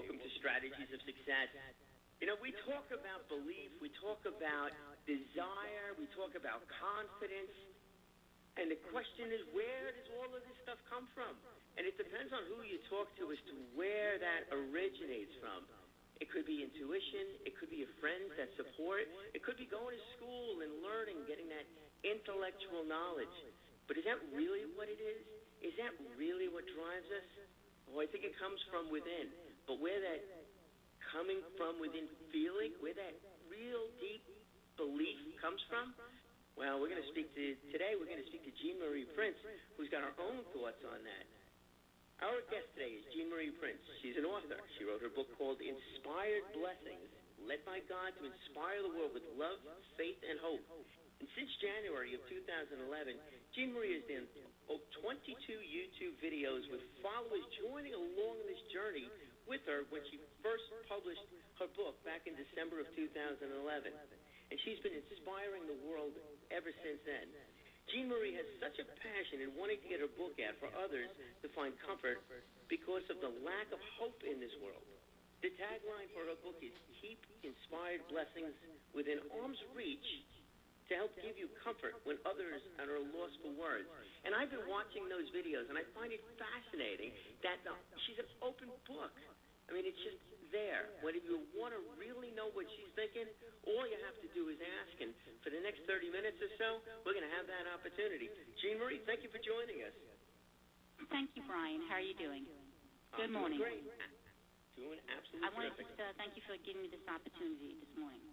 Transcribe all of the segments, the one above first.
welcome to Strategies of Success. You know, we talk about belief, we talk about desire, we talk about confidence, and the question is, where does all of this stuff come from? And it depends on who you talk to as to where that originates from. It could be intuition, it could be a friend, that support, it could be going to school and learning, getting that intellectual knowledge. But is that really what it is? Is that really what drives us? Oh, I think it comes from within. But where that coming from within feeling, where that real deep belief comes from, well, we're going to speak to, today we're going to speak to Jean Marie Prince, who's got her own thoughts on that. Our guest today is Jean Marie Prince. She's an author. She wrote her book called Inspired Blessings, Led by God to Inspire the World with Love, Faith, and Hope. And since January of 2011, Jean Marie has done 22 YouTube videos with followers joining along this journey with her when she first published her book back in December of 2011. And she's been inspiring the world ever since then. Jean Marie has such a passion in wanting to get her book out for others to find comfort because of the lack of hope in this world. The tagline for her book is Keep Inspired Blessings Within Arm's Reach to help give you comfort when others are lost for words. And I've been watching those videos, and I find it fascinating that she's an open book. I mean, it's just there. When you want to really know what she's thinking, all you have to do is ask. And for the next 30 minutes or so, we're going to have that opportunity. Jean Marie, thank you for joining us. Thank you, Brian. How are you doing? Good morning. Great. Doing absolutely I wanted terrific. to thank you for giving me this opportunity this morning.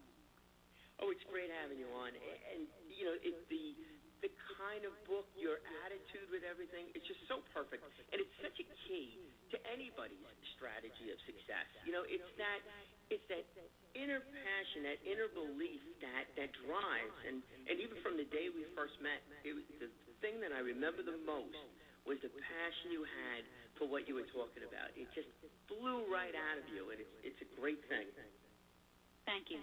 Oh, it's great having you on. And you know, the kind of book, your attitude with everything, it's just so perfect. And it's such a key to anybody's strategy of success. You know, it's that inner passion, that inner belief that drives. And even from the day we first met, it was the thing that I remember the most was the passion you had for what you were talking about. It just flew right out of you, and it's a great thing. Thank you.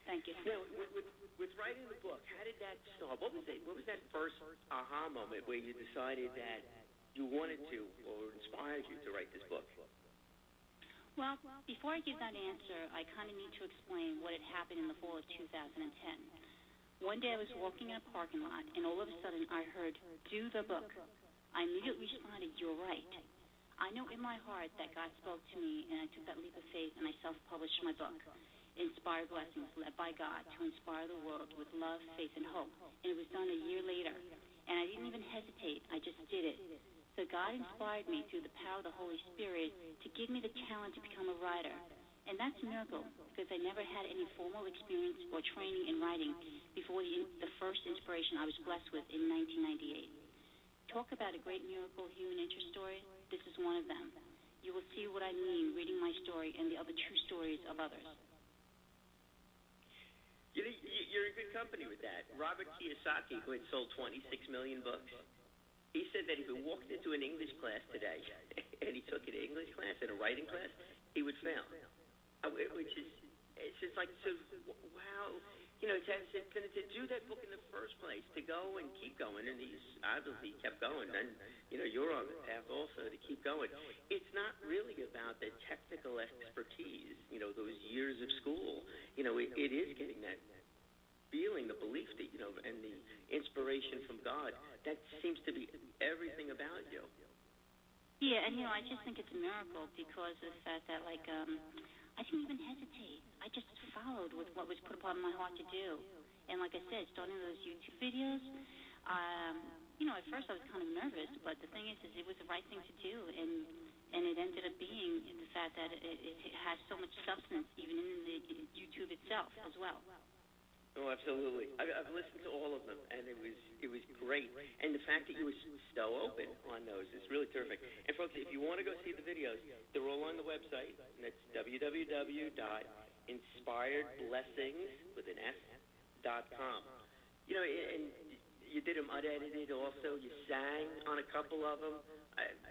Thank you. Now, with writing the book, how did that start? What was that first aha moment where you decided that you wanted to or inspired you to write this book? Well, before I give that answer, I kind of need to explain what had happened in the fall of 2010. One day I was walking in a parking lot, and all of a sudden I heard, "Do the book." I immediately responded, "You're right." I know in my heart that God spoke to me, and I took that leap of faith, and I self-published my book, Inspired Blessings, Led by God to Inspire the World with Love, Faith, and Hope. And it was done a year later. And I didn't even hesitate. I just did it. So God inspired me through the power of the Holy Spirit to give me the talent to become a writer. And that's a miracle because I never had any formal experience or training in writing before the first inspiration I was blessed with in 1998. Talk about a great miracle human interest story. This is one of them. You will see what I mean reading my story and the other true stories of others. You're in good company with that. Robert Kiyosaki, who had sold 26 million books, he said that if he walked into an English class today and he took an English class and a writing class, he would fail. Which is, it's just like, so, wow, you know, to do that book in the first place, to go and keep going, and he's obviously kept going, and, you know, you're on the path also to keep going. It's not really about the technical expertise, you know, those years of school. You know, it is getting that feeling, the belief that, you know, and the inspiration from God. That seems to be everything about you. Yeah, and, you know, I just think it's a miracle because of the fact that, like, I didn't even hesitate. I just followed with what was put upon my heart to do. And like I said, starting those YouTube videos, you know, at first I was kind of nervous, but the thing is it was the right thing to do, and it ended up being the fact that it has so much substance even in the YouTube itself as well. Oh, absolutely. I've listened to all of them, and it was great. And the fact that you were so open on those is really terrific. And folks, if you want to go see the videos, they're all on the website, and it's www.inspiredblessings.com. You know, and you did them unedited also. You sang on a couple of them.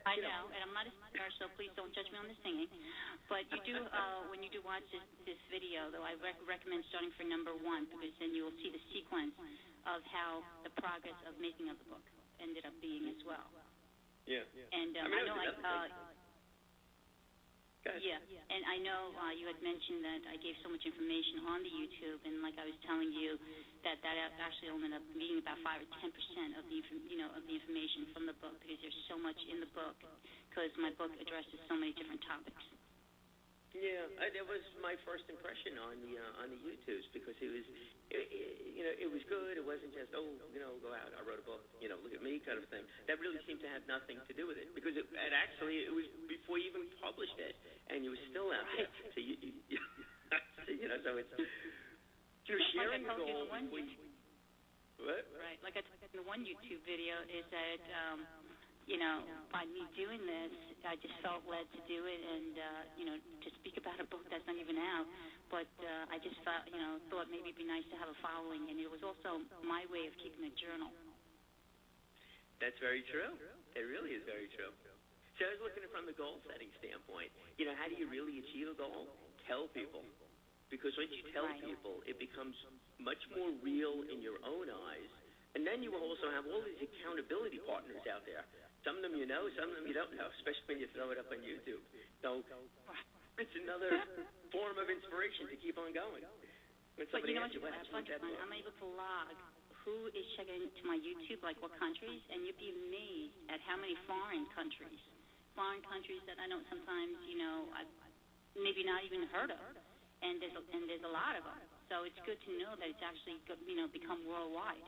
I know, and I'm not a singer, so please don't judge me on the singing. But you do, when you do watch this video, though, I recommend starting for number 1 because then you will see the sequence of how the progress of making of the book ended up being as well. Yeah. And I know, like, Yeah, and I know you had mentioned that I gave so much information on the YouTube, and like I was telling you, that actually ended up being about 5 or 10% of the information from the book, because there's so much in the book, because my book addresses so many different topics. Yeah, that was my first impression on the YouTubes, because it was good. It wasn't just go out, I wrote a book, look at me kind of thing. That really seemed to have nothing to do with it, because it was before you even published it, and you were still out there. So so it's sharing the goal. What? Right, like I told you in the one YouTube video is that. By me doing this, I just felt led to do it, and to speak about a book that's not even out. But I just thought maybe it'd be nice to have a following, and it was also my way of keeping a journal. That's very true. It really is very true. So I was looking at it from the goal-setting standpoint. How do you really achieve a goal? Tell people, because once you tell people, it becomes much more real in your own eyes, and then you will also have all these accountability partners out there. Some of them you know, some of them you don't know, especially when you throw it up on YouTube. So it's another form of inspiration to keep on going. When somebody asks you what happened with that book. I'm able to log who is checking into my YouTube, like what countries, and you'd be amazed at how many foreign countries that I know sometimes, I've maybe not even heard of, and there's a lot of them. So it's good to know that it's actually, become worldwide.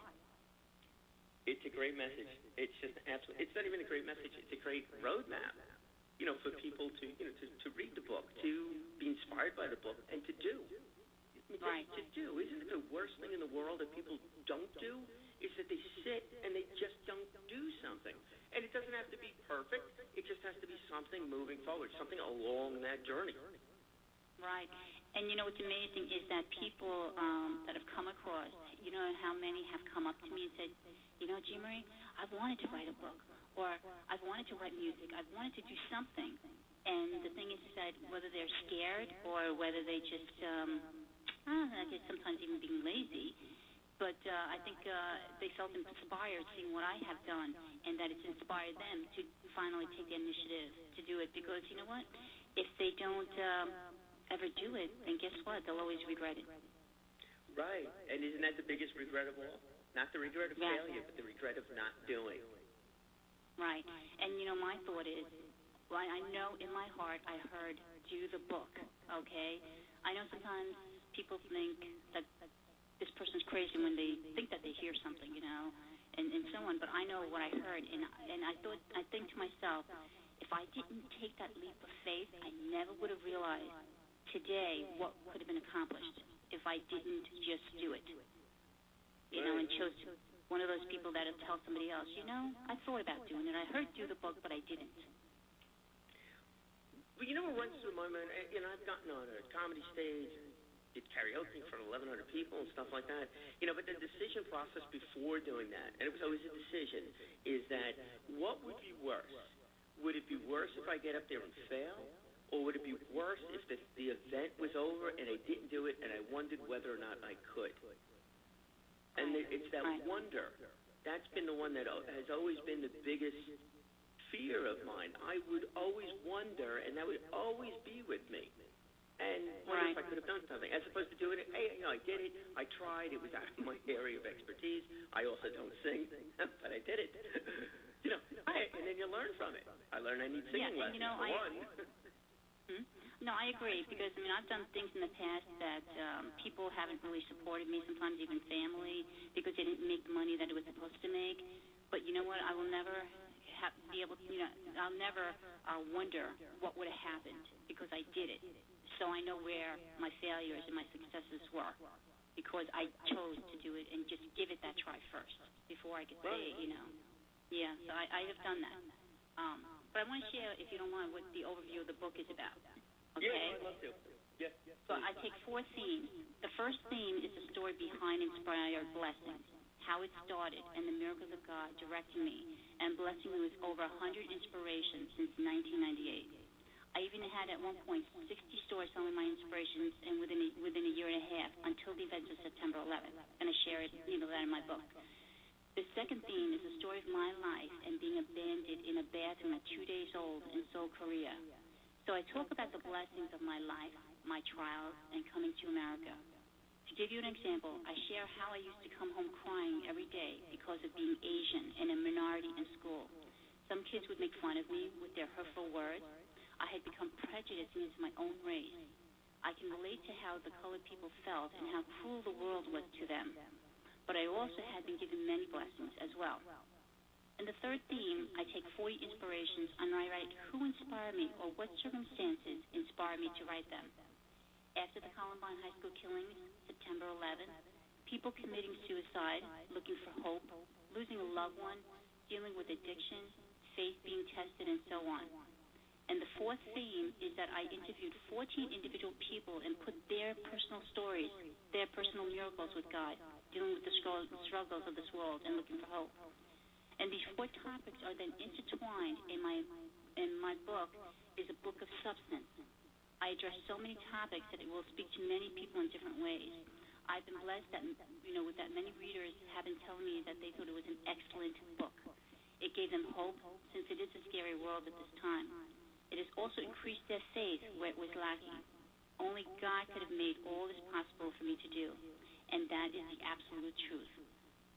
It's a great message. It's just absolutely. It's not even a great message. It's a great roadmap, for people to read the book, to be inspired by the book, and to do. Right. To do. Isn't it the worst thing in the world that people don't do? Is that they sit and they just don't do something. And it doesn't have to be perfect. It just has to be something moving forward, something along that journey. Right. And what's amazing is that people that have come across, how many have come up to me and said, Jean Marie, I've wanted to write a book, or I've wanted to write music, I've wanted to do something. And the thing is that whether they're scared or whether they just, I guess sometimes even being lazy, but I think they felt inspired seeing what I have done, and that it's inspired them to finally take the initiative to do it. Because you know what? If they don't ever do it, then guess what? They'll always regret it. Right. And isn't that the biggest regret of all? Not the regret of failure, but the regret of not doing. Right. And, my thought is, well, I know in my heart I heard, do the book, okay? I know sometimes people think that this person's crazy when they think that they hear something, and so on, but I know what I heard, and I think to myself, if I didn't take that leap of faith, I never would have realized today what could have been accomplished if I didn't just do it. And chose one of those people that will tell somebody else, I thought about doing it. I heard do the book, but I didn't. Well, what runs through my mind, I've gotten on a comedy stage, did karaoke for 1,100 people and stuff like that, but the decision process before doing that, and it was always a decision, is that what would be worse? Would it be worse if I get up there and fail? Or would it be worse if the event was over and I didn't do it and I wondered whether or not I could? And it's that wonder. That's been the one that has always been the biggest fear of mine. I would always wonder, and that would always be with me. And wonder if I could have done something, as opposed to doing it. Hey, I did it. I tried. It was out of my area of expertise. I also don't sing, but I did it. And then you learn from it. I learned I need singing lessons. No, I agree, because, I've done things in the past that people haven't really supported me, sometimes even family, because they didn't make the money that it was supposed to make. But you know what? I will never be able to, I'll never wonder what would have happened, because I did it. So I know where my failures and my successes were, because I chose to do it and just give it that try first before I could say, Yeah, so I have done that. But I want to share, if you don't mind, what the overview of the book is about. Okay? Yeah, I'd love to. Yes. So I take 4 themes. The first theme is the story behind inspired blessings, how it started, and the miracles of God directing me and blessing me with over 100 inspirations since 1998. I even had at one point 60 stores selling my inspirations, and within a year and a half, until the events of September 11th. And I share it, that in my book. The second theme is the story of my life and being abandoned in a bathroom at 2 days old in Seoul, Korea. So I talk about the blessings of my life, my trials, and coming to America. To give you an example, I share how I used to come home crying every day because of being Asian and a minority in school. Some kids would make fun of me with their hurtful words. I had become prejudiced against my own race. I can relate to how the colored people felt and how cruel the world was to them. But I also had been given many blessings as well. In the third theme, I take 40 inspirations and I write who inspired me or what circumstances inspired me to write them. After the Columbine High School killings, September 11th, people committing suicide, looking for hope, losing a loved one, dealing with addiction, faith being tested, and so on. And the fourth theme is that I interviewed 14 individual people and put their personal stories, their personal miracles with God, dealing with the struggles of this world and looking for hope. And these 4 topics are then intertwined in my book, is a book of substance. I address so many topics that it will speak to many people in different ways. I've been blessed that, with that many readers have been telling me that they thought it was an excellent book. It gave them hope, since it is a scary world at this time. It has also increased their faith where it was lacking. Only God could have made all this possible for me to do, and that is the absolute truth.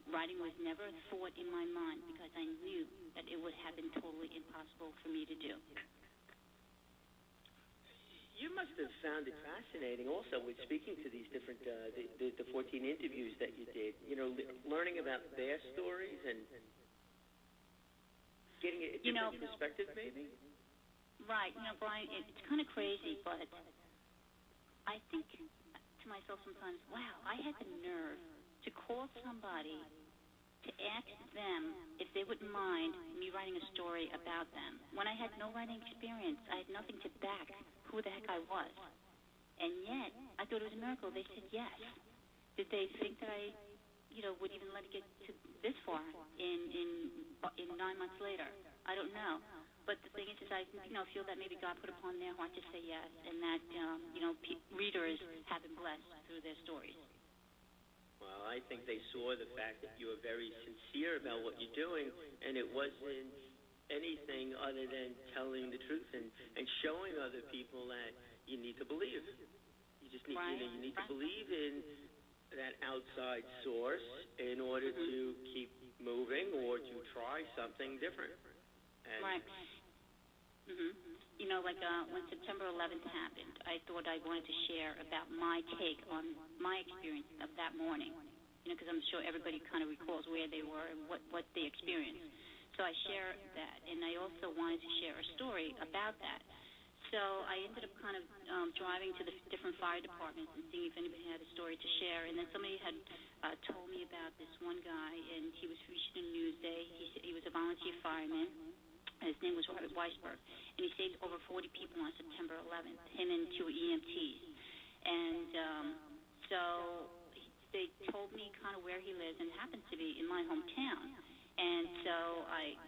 Writing was never a thought in my mind because I knew that it would have been totally impossible for me to do. You must have found it fascinating also with speaking to these different, the 14 interviews that you did, learning about their stories and getting a different perspective maybe? Right. Brian, it's kind of crazy, but I think to myself sometimes, wow, I had the nerve to call somebody to ask them if they wouldn't mind me writing a story about them. When I had no writing experience, I had nothing to back who the heck I was. And yet, I thought it was a miracle. They said yes. Did they think that I, would even let it get to this far in 9 months later? I don't know. But the thing is I, feel that maybe God put upon their heart to say yes, and that, readers have been blessed through their stories. Well, I think they saw the fact that you were very sincere about what you're doing, and it wasn't anything other than telling the truth and showing other people that you need to believe. You just need, you need to believe in that outside source in order to keep moving or to try something different. And right. When September 11th happened, I thought I wanted to share about my take on my experience of that morning, because I'm sure everybody kind of recalls where they were and what they experienced. So I share that, and I also wanted to share a story about that. So I ended up kind of driving to the different fire departments and seeing if anybody had a story to share. And then somebody had told me about this one guy, and he was featured in Newsday. He was a volunteer fireman. His name was Robert Weisberg, and he saved over 40 people on September 11th, him and 2 EMTs. And so they told me kind of where he lives, and it happens to be in my hometown. And so I,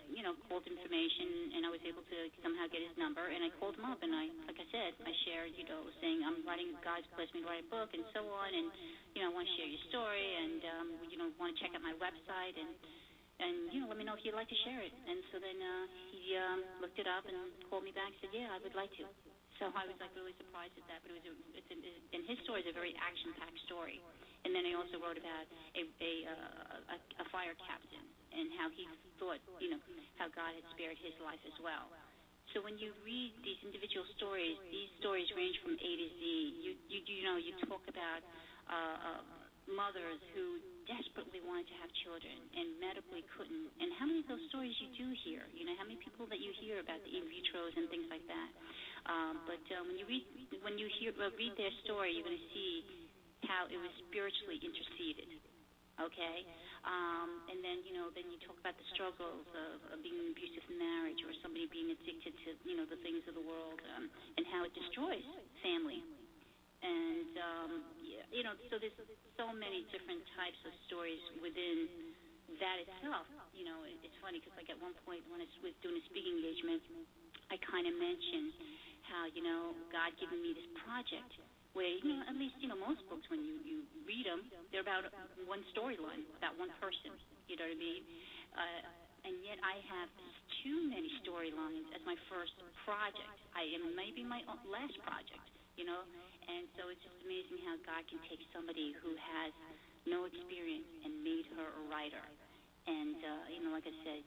called information, and I was able to somehow get his number, and I called him up, and like I said, I shared, saying I'm writing, God's blessed me to write a book, and so on, and, I want to share your story, and, want to check out my website, and let me know if you'd like to share it. And so then he looked it up and called me back and said, yeah, I would like to. So I was really surprised at that. But and his story is a very action-packed story. And then I also wrote about a fire captain and how he thought, how God had spared his life as well. So when you read these individual stories, these stories range from A to Z. You talk about mothers who desperately wanted to have children and medically couldn't. And how many of those stories you do hear? How many people that you hear about the in vitros and things like that. But when you read their story, you're going to see how it was spiritually interceded. Okay, and then then you talk about the struggles of being in an abusive marriage or somebody being addicted to the things of the world, and how it destroys family. And so there's so many different types of stories within that itself. It's funny because at one point when I was doing a speaking engagement, I kind of mentioned how God given me this project where at least most books when you read them, they're about one storyline, about one person. You know what I mean? And yet I have this too many storylines as my first project. Maybe my last project, And so it's just amazing how God can take somebody who has no experience and made her a writer. And, like I said,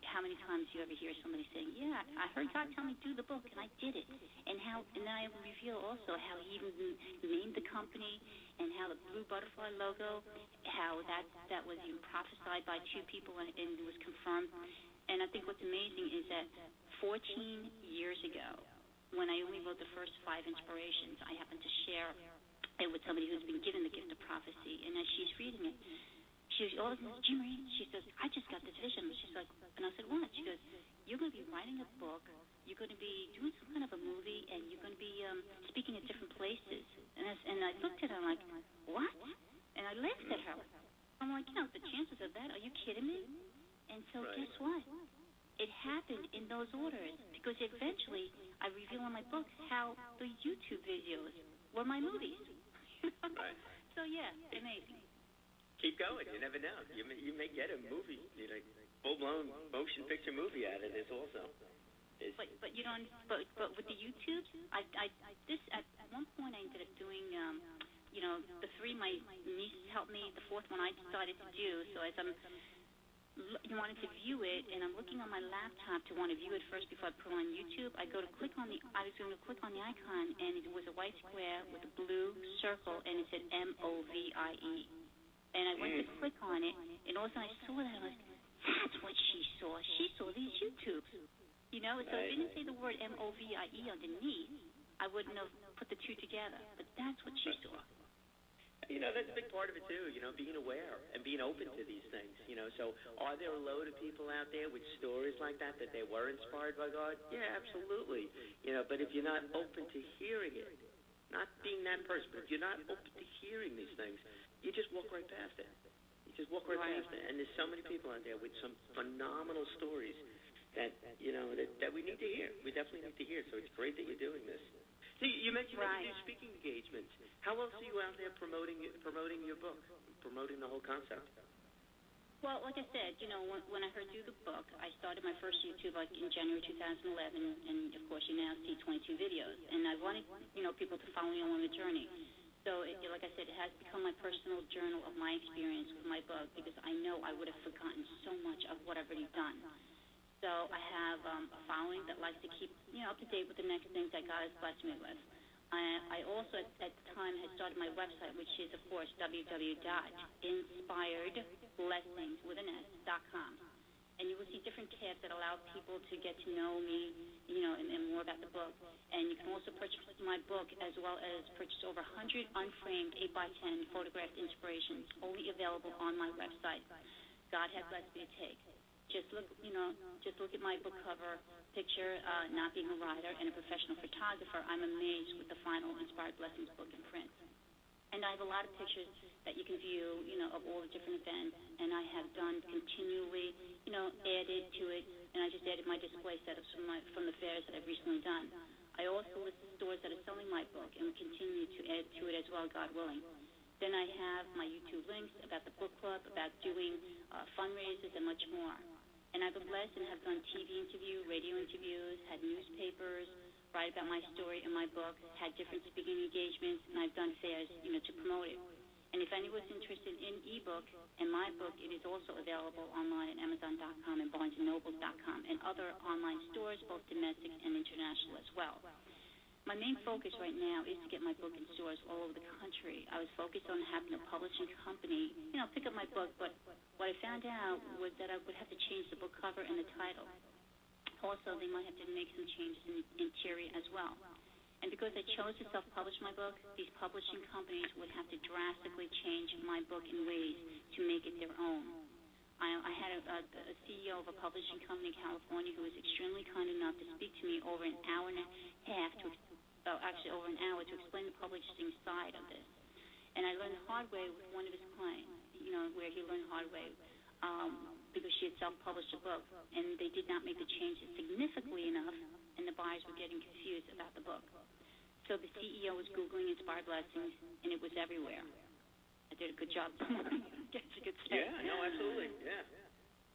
how many times do you ever hear somebody saying, yeah, I heard God tell me do the book, and I did it. And then I reveal also how he even named the company and how the blue butterfly logo, how that was even prophesied by two people and it was confirmed. And I think what's amazing is that 14 years ago, when I only wrote the first 5 inspirations, I happened to share it with somebody who's been given the gift of prophecy. And as she's reading it, she goes, Jean Marie, she says, I just got this vision. She's like, and I said, what? She goes, you're going to be writing a book, you're going to be doing some kind of a movie, and you're going to be speaking at different places. And I looked at her, I'm like, what? And I laughed at her. I'm like, the chances of that, are you kidding me? And so guess what? It happened in those orders, because eventually I reveal in my books how the YouTube videos were my movies. Right. So, yeah, amazing. Keep going. You never know. You may get a movie, full-blown motion picture movie out of this also. But with the YouTube, at one point I ended up doing, the 3 my nieces helped me. The 4th one I decided to do. So as you wanted to view it, and I'm looking on my laptop to want to view it first before I put it on YouTube. I was going to click on the icon, and it was a white square with a blue circle, and it said MOVIE. And I went to click on it, and all of a sudden I saw that. I was like, that's what she saw. She saw these YouTubes. So if it didn't say the word MOVIE underneath, I wouldn't have put the 2 together. But that's what she saw. That's a big part of it, too, being aware and being open to these things, So are there a load of people out there with stories like that they were inspired by God? Yeah, absolutely. But if you're not open to hearing it, not being that person, but if you're not open to hearing these things, you just walk right past it. You just walk right past it. And there's so many people out there with some phenomenal stories that, that we need to hear. We definitely need to hear. So it's great that you're doing this. So you mentioned that you do speaking engagements. How else are you out there promoting your book, promoting the whole concept? Well, like I said, when I heard do the book, I started my first YouTube in January 2011, and of course you now see 22 videos. And I wanted, people to follow me on the journey. So, like I said, it has become my personal journal of my experience with my book, because I know I would have forgotten so much of what I've already done. So I have a following that likes to keep, up to date with the next things that God has blessed me with. I also, at the time, had started my website, which is, of course, www.inspiredblessings.com. And you will see different tabs that allow people to get to know me, and more about the book. And you can also purchase my book, as well as purchase over 100 unframed 8x10 photographed inspirations, only available on my website. God has blessed me to take. Just look at my book cover picture. Not being a writer and a professional photographer, I'm amazed with the final Inspired Blessings book in print. And I have a lot of pictures that you can view, of all the different events, and I have done continually, added to it, and I just added my display setups from the fairs that I've recently done. I also list the stores that are selling my book, and will continue to add to it as well, God willing. Then I have my YouTube links about the book club, about doing fundraisers, and much more. And I've been blessed and have done TV interviews, radio interviews, had newspapers, write about my story in my book, had different speaking engagements, and I've done fairs, to promote it. And if anyone's interested in ebook and my book, it is also available online at Amazon.com and BarnesandNoble.com and other online stores, both domestic and international as well. My main focus right now is to get my book in stores all over the country. I was focused on having a publishing company, pick up my book, but what I found out was that I would have to change the book cover and the title. Also, they might have to make some changes in the interior as well. And because I chose to self-publish my book, these publishing companies would have to drastically change my book in ways to make it their own. I had a CEO of a publishing company in California who was extremely kind enough to speak to me over an hour and a half, over an hour, to explain the publishing side of this. And I learned the hard way with one of his clients, where he learned the hard way, because she had self-published a book, and they did not make the changes significantly enough, and the buyers were getting confused about the book. So the CEO was Googling Inspired Blessings, and it was everywhere. I did a good job. Guess you could say. Yeah, no, absolutely, yeah.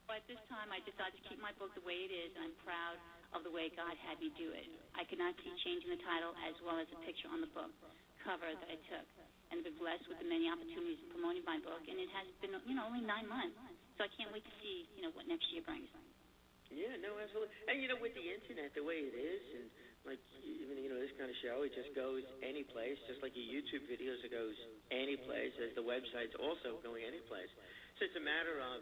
But this time I decided to keep my book the way it is, and I'm proud of the way God had me do it. I could not see changing the title as well as the picture on the book cover that I took, and been blessed with the many opportunities in promoting my book, and it has been, only 9 months, so I can't wait to see, what next year brings. Yeah, no, absolutely. And, with the Internet the way it is, and, like, even, this kind of show, it just goes any place, just like your YouTube videos, it goes any place, as the website's also going any place. So it's a matter of,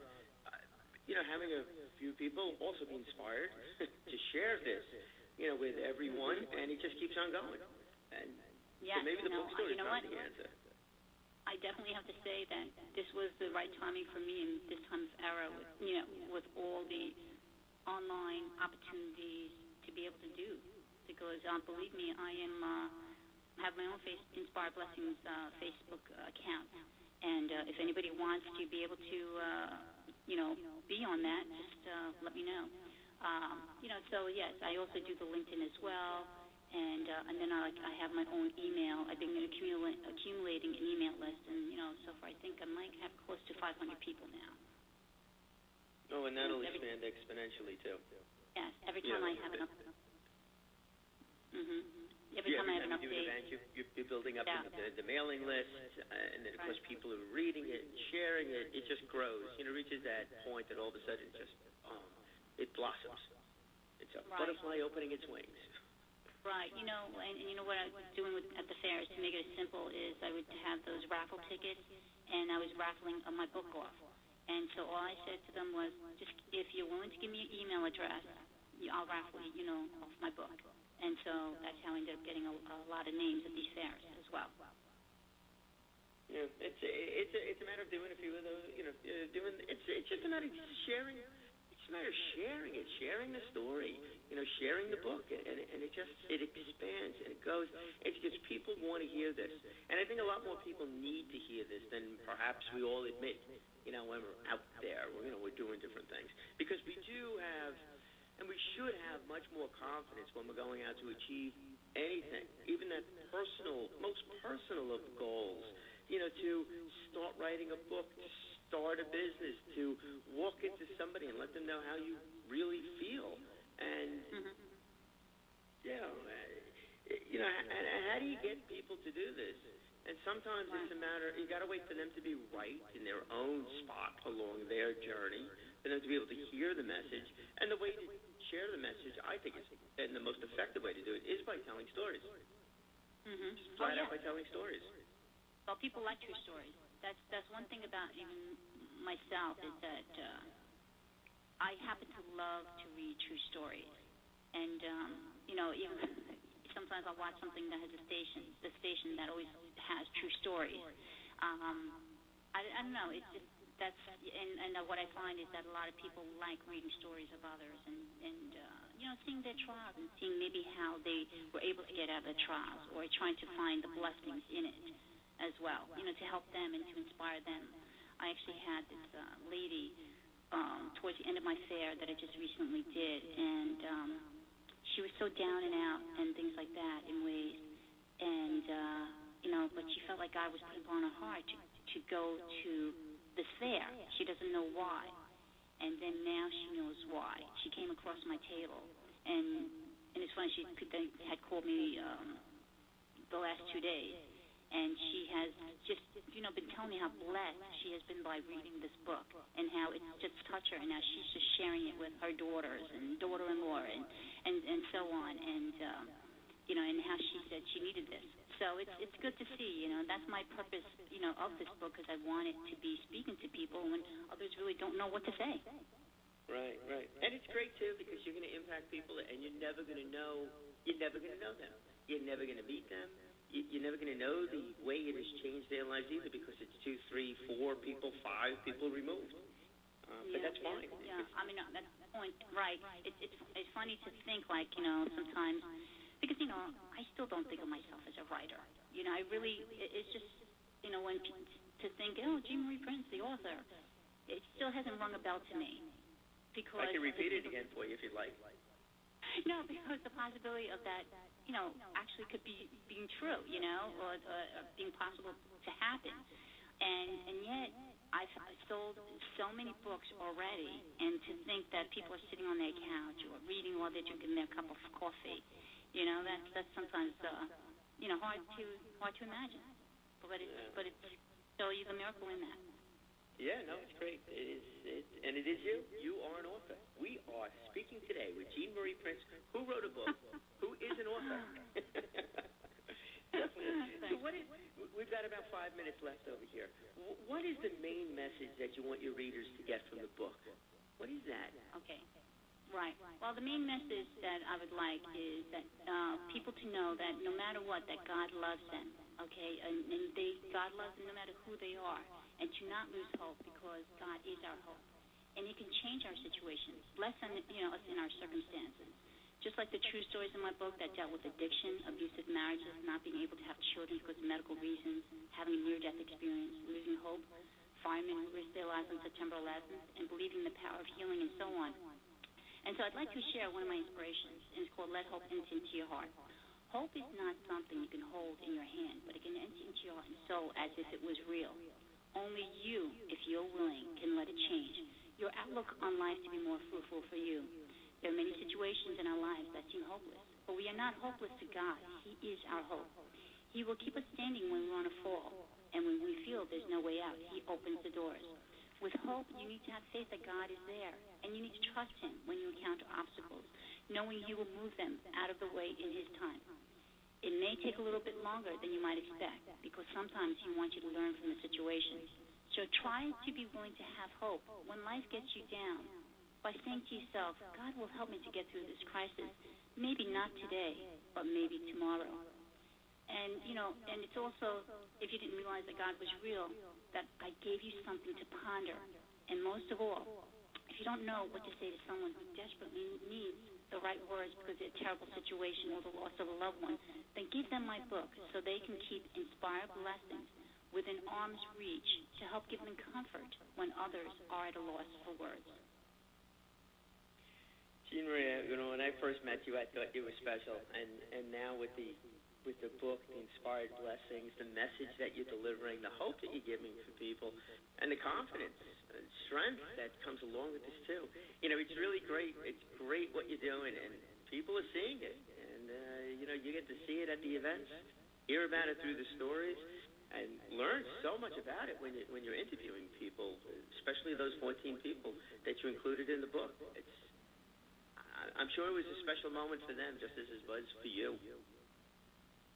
having a few people also be inspired to share this, with everyone, and it just keeps on going. And yes, so maybe the bookstore is not the answer. I definitely have to say that this was the right timing for me in this time of era with all the online opportunities to be able to do. Because believe me, I have my own Inspired Blessings Facebook account, and if anybody wants to be able to be on that, just let me know. So yes, I also do the LinkedIn as well, and then I have my own email. I've been accumulating an email list, and so far I think I might have close to 500 people now. Oh, and that'll expand exponentially too. Yes, every time I have an update. Every time I have an update. You do an event, you're building up the mailing list, and then of course people are reading it and sharing it. It just grows. It reaches that point that all of a sudden it blossoms. It's a butterfly opening its wings. Right. And what I was doing at the fairs to make it as simple is I would have those raffle tickets, and I was raffling my book off. And so all I said to them was, just if you're willing to give me your email address, I'll raffle off my book. And so that's how I ended up getting a lot of names at these fairs as well. Yeah, it's a matter of doing a few of those. It's just a matter of sharing. It's a matter of sharing it, sharing the story. Sharing the book, and it expands and it goes. It's because people want to hear this, and I think a lot more people need to hear this than perhaps we all admit. When we're out there, we're doing different things, because we do have. And we should have much more confidence when we're going out to achieve anything, even that most personal of goals, to start writing a book, to start a business, to walk into somebody and let them know how you really feel. And, how do you get people to do this? And sometimes it's a matter, you got to wait for them to be right in their own spot along their journey, for them to be able to hear the message. And the way to share the message, I think, and the most effective way to do it is by telling stories. Just flat out by telling stories. Well, people like true stories. That's one thing about even myself is that I happen to love to read true stories. And, even sometimes I'll watch something that has the station that always has true stories. I don't know, it's just, and what I find is that a lot of people like reading stories of others and seeing their trials and seeing maybe how they were able to get out of the trials, or trying to find the blessings in it as well, to help them and to inspire them. I actually had this lady towards the end of my fair that I just recently did, and she was so down and out and things like that in ways, and but she felt like God was putting on her heart to go to the fair. She doesn't know why, and then now she knows why. She came across my table, and it's funny, she had called me the last 2 days, and she has just been telling me how blessed she has been by reading this book, and how it's just touched her, and now she's just sharing it with her daughters and daughter-in-law and so on, and and how she said she needed this. So it's good to see, that's my purpose, of this book, because I want it to be speaking to people when others really don't know what to say. Right. And it's great, too, because you're going to impact people, and you're never going to know them. You're never going to meet them. You're never going to know the way it has changed their lives either, because it's 2, 3, 4 people, 5 people removed. But that's fine. Yeah, I mean, that's the point, right. It's funny to think, like, sometimes, because, I still don't think of myself as a writer. I really, it's just, when to think, Jean Marie Prince, the author, it still hasn't rung a bell to me. Because I can repeat it again for you if you'd like. No, because the possibility of that, actually could be being true, or being possible to happen. And yet, I've sold so many books already, and to think that people are sitting on their couch or reading while they're drinking their cup of coffee, that's sometimes hard to imagine. But it's so there's a miracle in that. Yeah, no, it's great. It is, and it is you. You are an author. We are speaking today with Jean Marie Prince, who wrote a book, who is an author. So we've got about 5 minutes left over here. What is the main message that you want your readers to get from the book? What is that? Okay. Right. Well, the main message that I would like is that people to know that no matter what, that God loves them, okay? And God loves them no matter who they are. And to not lose hope, because God is our hope. And He can change our situations, bless us in our circumstances. Just like the true stories in my book that dealt with addiction, abusive marriages, not being able to have children because of medical reasons, having a near-death experience, losing hope, firemen who risked their lives on September 11th, and believing in the power of healing and so on. And so I'd like to share one of my inspirations, and it's called Let Hope Enter Into Your Heart. Hope is not something you can hold in your hand, but it can enter into your heart and soul as if it was real. Only you, if you're willing, can let it change your outlook on life to be more fruitful for you. There are many situations in our lives that seem hopeless, but we are not hopeless to God. He is our hope. He will keep us standing when we want to fall, and when we feel there's no way out, He opens the doors. With hope, you need to have faith that God is there, and you need to trust Him when you encounter obstacles, knowing He will move them out of the way in His time. It may take a little bit longer than you might expect, because sometimes He wants you to learn from the situation. So try to be willing to have hope when life gets you down by saying to yourself, God will help me to get through this crisis. Maybe not today, but maybe tomorrow. And, and it's also, if you didn't realize that God was real, that I gave you something to ponder. And most of all, if you don't know what to say to someone who desperately needs the right words because of a terrible situation or the loss of a loved one, then give them my book so they can keep inspired blessings within arm's reach to help give them comfort when others are at a loss for words. Jean Marie, when I first met you, I thought you were special, and now with the book, the inspired blessings, the message that you're delivering, the hope that you're giving for people, and the confidence and strength that comes along with this too. It's really great. It's great what you're doing, and people are seeing it. And you get to see it at the events, hear about it through the stories, and learn so much about it when you're interviewing people, especially those 14 people that you included in the book. I'm sure it was a special moment for them, just as it was for you.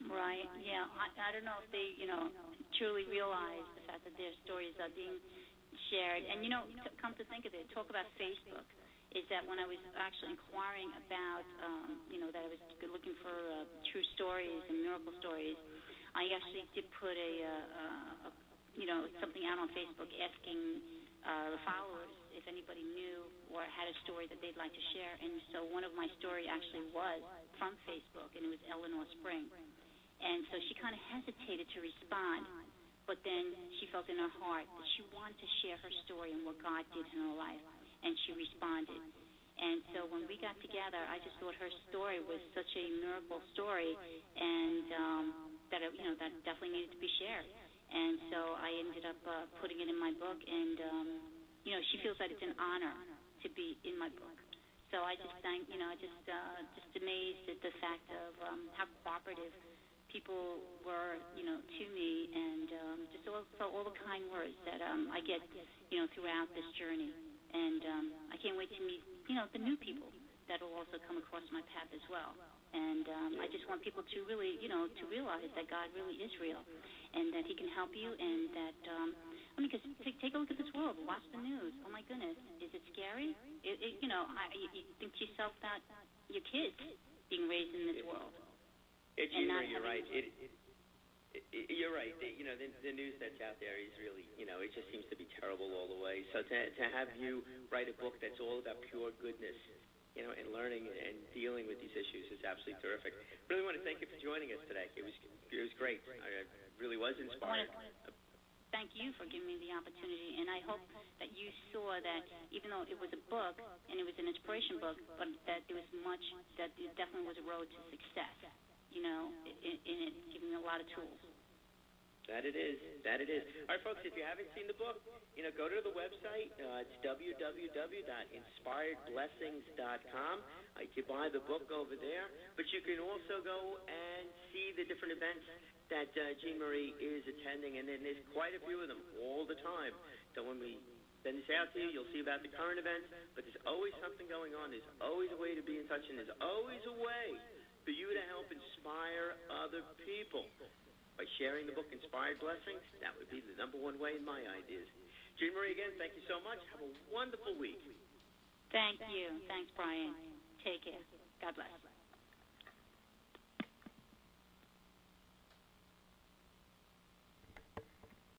Right, yeah. I don't know if they, truly realize the fact that their stories are being shared. And, come to think of it, talk about Facebook, is that when I was actually inquiring about, that I was looking for true stories and miracle stories, I actually did put something out on Facebook asking the followers if anybody knew or had a story that they'd like to share. And so one of my story actually was from Facebook, and it was Eleanor Spring. And so she kind of hesitated to respond, but then she felt in her heart that she wanted to share her story and what God did in her life, and she responded. And so when we got together, I just thought her story was such a miracle story, and that definitely needed to be shared. And so I ended up putting it in my book, and she feels that it's an honor to be in my book. So I just just amazed at the fact of how cooperative people were, to me, and just also all the kind words that I get, throughout this journey. And I can't wait to meet, the new people that will also come across my path as well. And I just want people to really, to realize that God really is real, and that He can help you, and that, because take a look at this world. Watch the news. Oh, my goodness. Is it scary? You think to yourself that your kids being raised in this world. You're right. You're right. The news that's out there is really, it just seems to be terrible all the way. So to have you write a book that's all about pure goodness, and learning and dealing with these issues is absolutely terrific. Really want to thank you for joining us today. It was great. I really was inspired. Thank you for giving me the opportunity, and I hope that you saw that even though it was a book and it was an inspiration book, but that there was much, that there definitely was a road to success, in it, giving me a lot of tools. That it is. That it is. All right, folks, if you haven't seen the book, go to the website. It's www.inspiredblessings.com. You can buy the book over there, but you can also go and see the different events that Jean Marie is attending, and then there's quite a few of them all the time. So when we send this out to you, you'll see about the current events, but there's always something going on. There's always a way to be in touch, and there's always a way for you to help inspire other people. By sharing the book, Inspired Blessings, that would be the number one way in my ideas. Jean Marie, again, thank you so much. Have a wonderful week. Thank you. Thanks, Brian. Take care. God bless.